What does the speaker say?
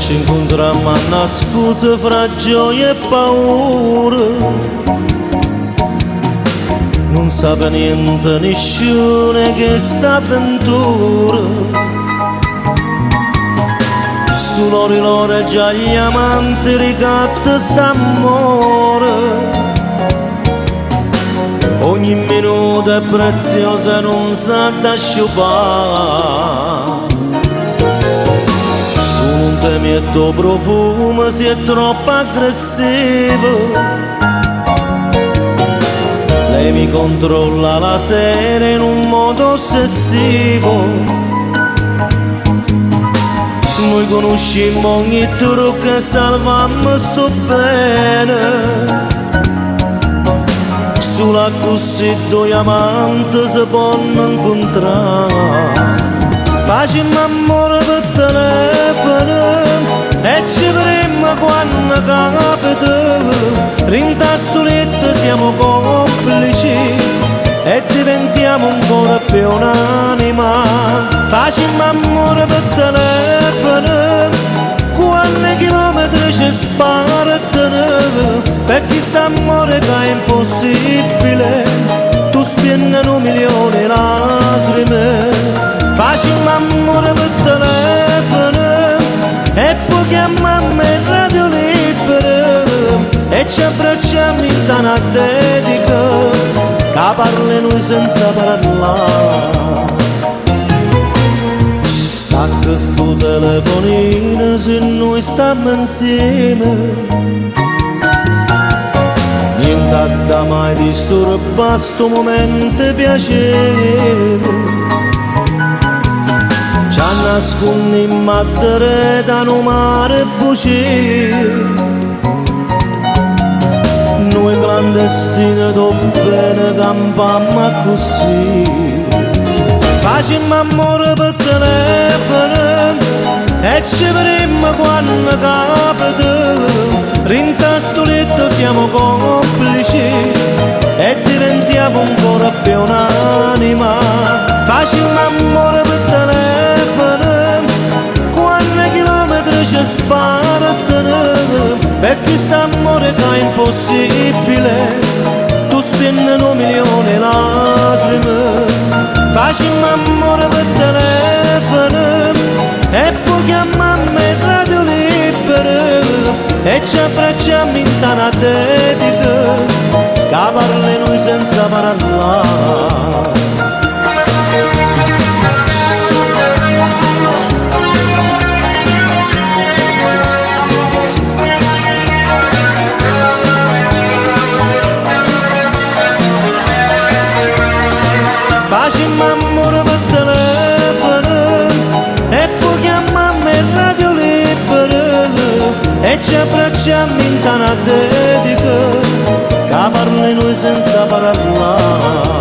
ci incontriamo a nascosto fra gioia e paura. Non sa niente nessuno che sta avventura. Sull'ore l'ore già gli amanti ricatta st'amore. Ogni minuto è preziosa, non sa da sciupare. Tu non temi il tuo profumo, si è troppo aggressivo. Lei mi controlla la sera in un modo ossessivo. Noi conosciamo ogni trucco e salvammo sto bene. Sulla così due amanti si possono incontrare. Facciamo amore per telefono e ci vedremo quando capita. Rintastoletto siamo complici e diventiamo ancora più un'anima. Facciamo amore per telefono quanti chilometri ci sparano. Per chi sta amore che è impossibile, tu spieghi 1.000.000 di lacrime. Facciamo amore per telefono e poi chiamiamo in radio libera e ci abbracciamo in tana dedica, che parli noi senza parlare. Stacca sto telefonino se noi stiamo insieme. Niente da mai disturba sto momento piacere. Ci nascondi in mattere da un mare bucino. Noi clandestini do bene campammo così. Facciamo amore per telefono e ci vedremo quando capita. Rintastoletto siamo complici e diventiamo ancora più un'anima. Facciamo amore per telefono quanti chilometri ci sparano. Per chi sta amore che è impossibile, tu spieghi 1.000.000 di lacrime. Facciamo amore per telefono e poi chiamiamo in radio libera e ci abbracciamo in tana dedica, che parli noi senza parlare. Facciamo amore per telefono e poi chiamiamo in radio libera e ci abbracciamo in tana dedica, che parli noi senza parlare.